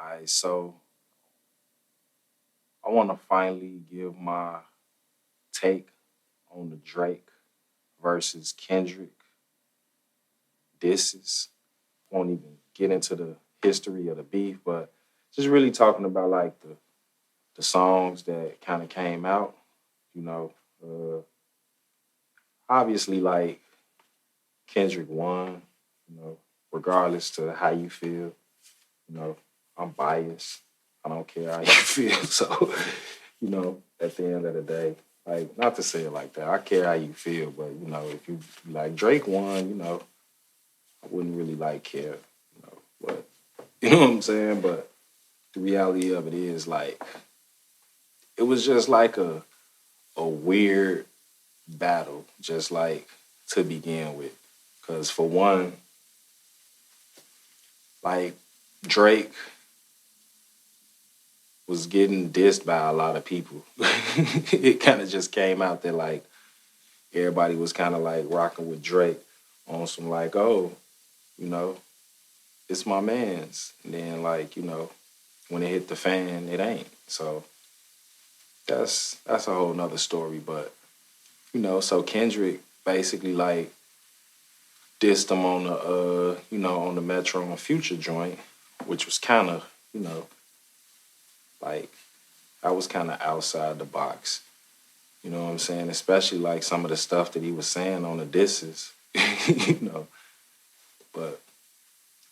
Alright, so I want to finally give my take on the Drake versus Kendrick disses. Won't even get into the history of the beef, but just really talking about like the songs that kind of came out. You know, uh, obviously like Kendrick won. You know, regardless to how you feel. You know, I'm biased. I don't care how you feel. So, at the end of the day, like not to say it like that. I care how you feel, but if you like Drake won, I wouldn't really like care, but you know what I'm saying? But the reality of it is like it was just like a weird battle, just like to begin with. Cause for one, like Drake was getting dissed by a lot of people. It kind of just came out that like everybody was kind of like rocking with Drake on some like, oh, you know, it's my man's. And then like, when it hit the fan, it ain't. So that's a whole nother story. But, so Kendrick basically like dissed him on the on the Metro and Future joint, which was kind of, like I was kind of outside the box. You know what I'm saying? Especially like some of the stuff that he was saying on the disses, you know. But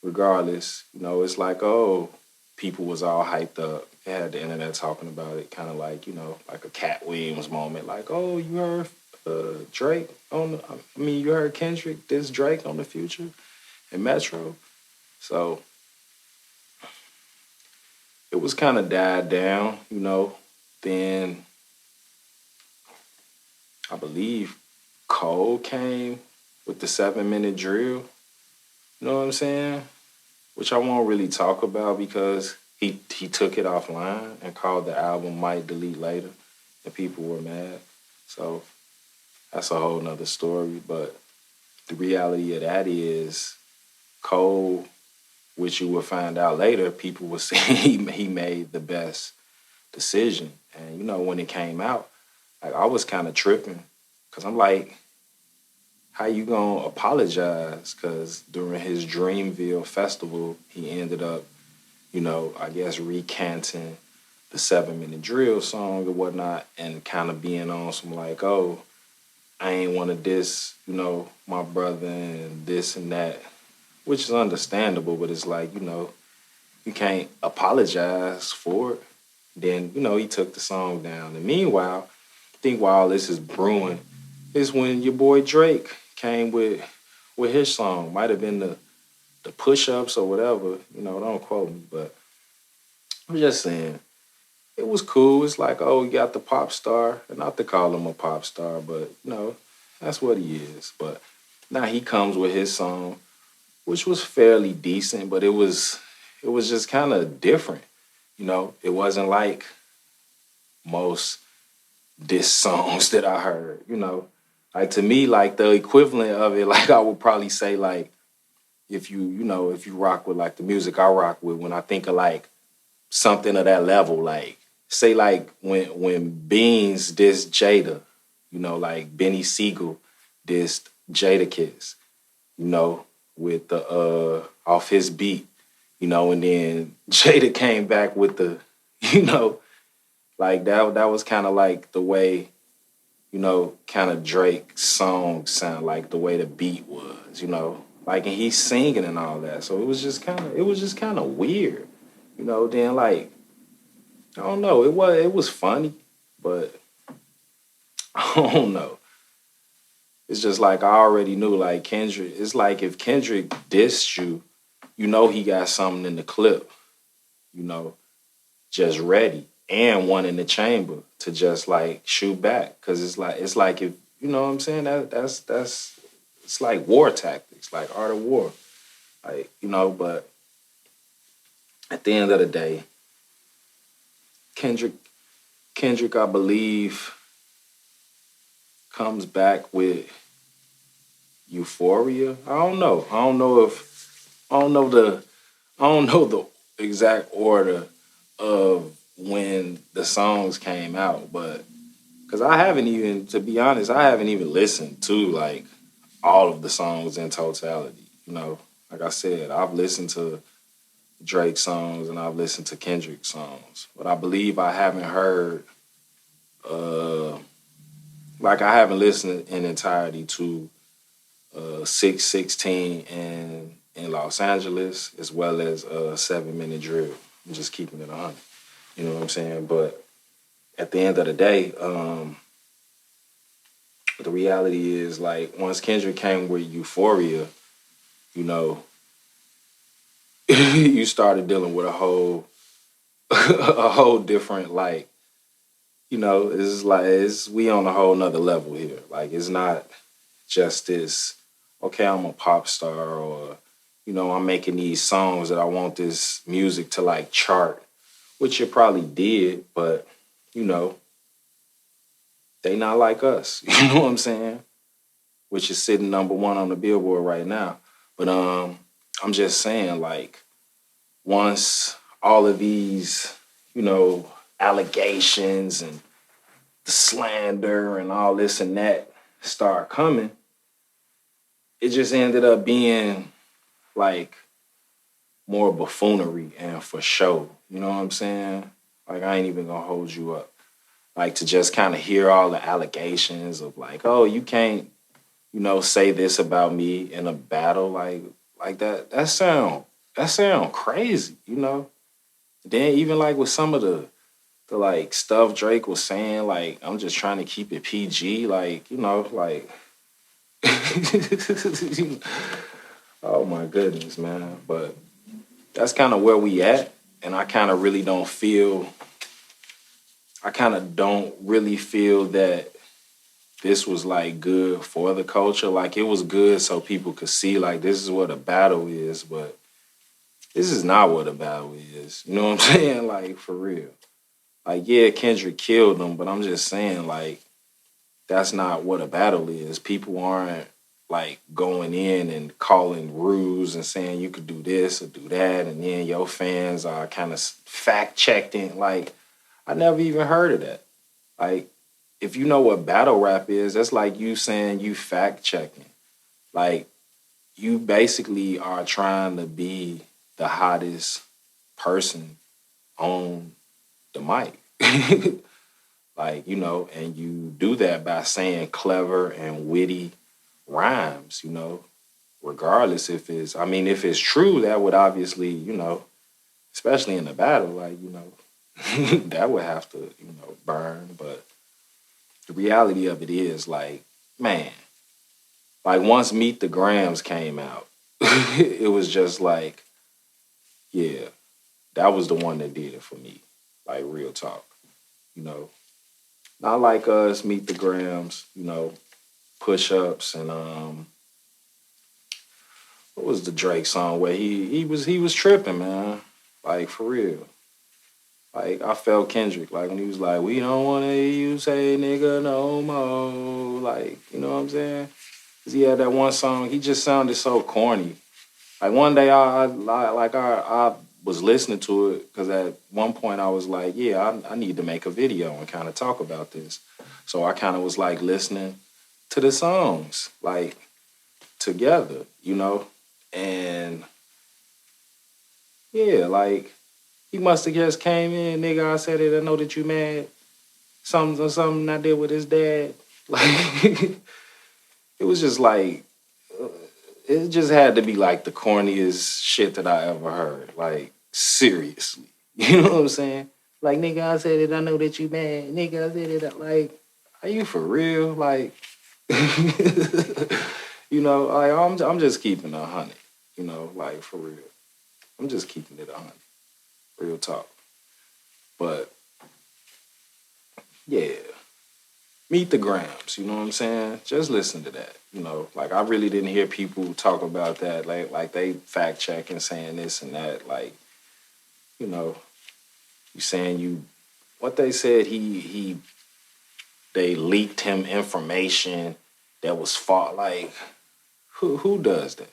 regardless, it's like, oh, people was all hyped up. They had the internet talking about it, kind of like, like a Cat Williams moment. Like, oh, you heard Drake you heard Kendrick, this Drake on the Future and Metro. So it was kind of died down, Then I believe Cole came with the 7 minute drill. You know what I'm saying? Which I won't really talk about because he took it offline and called the album Might Delete Later, and people were mad. So that's a whole nother story. But the reality of that is Cole, which you will find out later, people were saying he made the best decision. And when it came out, like I was kind of tripping because I'm like, how you gonna apologize? Because during his Dreamville festival, he ended up, I guess recanting the 7 minute drill song or whatnot, and kind of being on some like, oh, I ain't want to diss, my brother and this and that, which is understandable, but it's like, you can't apologize for it. Then, he took the song down. And meanwhile, I think while this is brewing, is when your boy Drake came with his song. Might have been the push ups or whatever. Don't quote me, but I'm just saying it was cool. It's like, oh, you got the pop star, and not to call him a pop star, but that's what he is. But now he comes with his song, which was fairly decent, but it was just kind of different. It wasn't like most diss songs that I heard. Like to me, like the equivalent of it, like I would probably say, like if you rock with like the music I rock with, when I think of like something of that level, like say like when Beans dissed Jada, like Benny Siegel dissed Jada Kiss, with the off his beat, and then Jada came back with the, you know, like that was kind of like the way, kind of Drake's song sound like the way the beat was, like and he's singing and all that. So it was just kind of weird, then like I don't know, it was funny, but I don't know. It's just like I already knew like Kendrick, it's like if Kendrick dissed you, he got something in the clip, you know, just ready and one in the chamber to just like shoot back. Cause it's like if you know what I'm saying, that's it's like war tactics, like art of war. Like, but at the end of the day, Kendrick Kendrick, I believe, comes back with Euphoria. I don't know. I don't know the exact order of when the songs came out, but because I haven't even, to be honest, I haven't even listened to like all of the songs in totality. You know, like I said, I've listened to Drake songs and I've listened to Kendrick songs, but I believe I haven't heard, uh, like I haven't listened in entirety to 616 in Los Angeles, as well as 7 Minute Drill. I'm just keeping it on. You know what I'm saying? But at the end of the day, the reality is like once Kendrick came with Euphoria, you know, you started dealing with a whole a whole different like, you know, it's like it's we on a whole nother level here. Like it's not just this, okay, I'm a pop star or, you know, I'm making these songs that I want this music to like chart, which it probably did, but you know, they not like us. You know what I'm saying? Which is sitting number one on the Billboard right now. But I'm just saying, like, once all of these, you know, allegations and the slander and all this and that start coming, it just ended up being like more buffoonery and for show. You know what I'm saying? Like I ain't even gonna hold you up. Like to just kind of hear all the allegations of like, oh, you can't, you know, say this about me in a battle, like that. That sound crazy, you know. Then even like with some of the like stuff Drake was saying, like I'm just trying to keep it PG, like you know, like oh my goodness, man. But that's kind of where we at, and I kind of really don't feel. I kind of don't really feel that this was like good for the culture. Like it was good so people could see like this is what a battle is, but this is not what a battle is. You know what I'm saying? Like for real. Like yeah, Kendrick killed him, but I'm just saying like that's not what a battle is. People aren't like going in and calling rules and saying you could do this or do that, and then your fans are kind of fact checking. Like I never even heard of that. Like if you know what battle rap is, that's like you saying you fact checking. Like you basically are trying to be the hottest person on the mic. Like, you know, and you do that by saying clever and witty rhymes, you know, regardless if it's, I mean, if it's true, that would obviously, you know, especially in the battle, like, you know, that would have to, you know, burn. But the reality of it is, like, man, like once Meet the Grams came out, it was just like, yeah, that was the one that did it for me. Like real talk, you know. Not like us, Meet the Grams, you know, push ups and what was the Drake song where he was tripping, man. Like for real. Like I felt Kendrick, like when he was like, we don't wanna hear you say nigga no more. Like, you know what I'm saying? 'Cause he had that one song, he just sounded so corny. Like one day I was listening to it because at one point I was like, yeah, I need to make a video and kind of talk about this. So I kind of was like listening to the songs like together, you know, and yeah, like he must have just came in, nigga. I said it. I know that you mad. Something I did with his dad. Like it was just like it just had to be like the corniest shit that I ever heard. Like, seriously. You know what I'm saying? Like, nigga, I said it, I know that you mad. Nigga, I said it, like, are you for real? Like, you know, like, I'm just keeping 100. You know, like, for real. I'm just keeping it 100. Real talk. But, yeah. Meet the Grams, you know what I'm saying? Just listen to that. You know, like I really didn't hear people talk about that. Like they fact checking saying this and that. Like, you know, you saying you what they said he they leaked him information that was false. Like, who does that?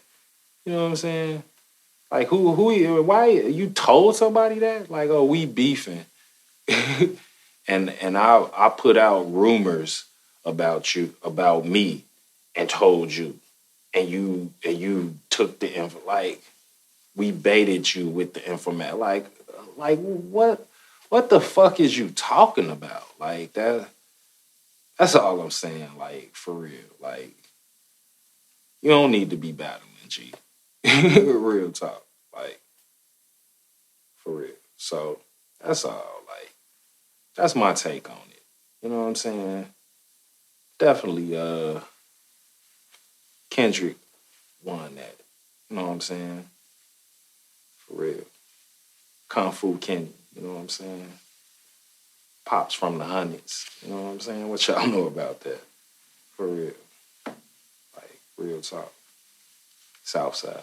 You know what I'm saying? Like why you told somebody that? Like, oh, we beefing. and I put out rumors about you, about me, and told you. And you took the info, like we baited you with the information. Like what the fuck is you talking about? Like that's all I'm saying, like for real. Like you don't need to be battling, G. Real talk. Like for real. So that's all. Like that's my take on it. You know what I'm saying? Definitely Kendrick won that. You know what I'm saying? For real. Kung Fu Kenny. You know what I'm saying? Pops from the hundreds. You know what I'm saying? What y'all know about that? For real. Like real talk. Southside.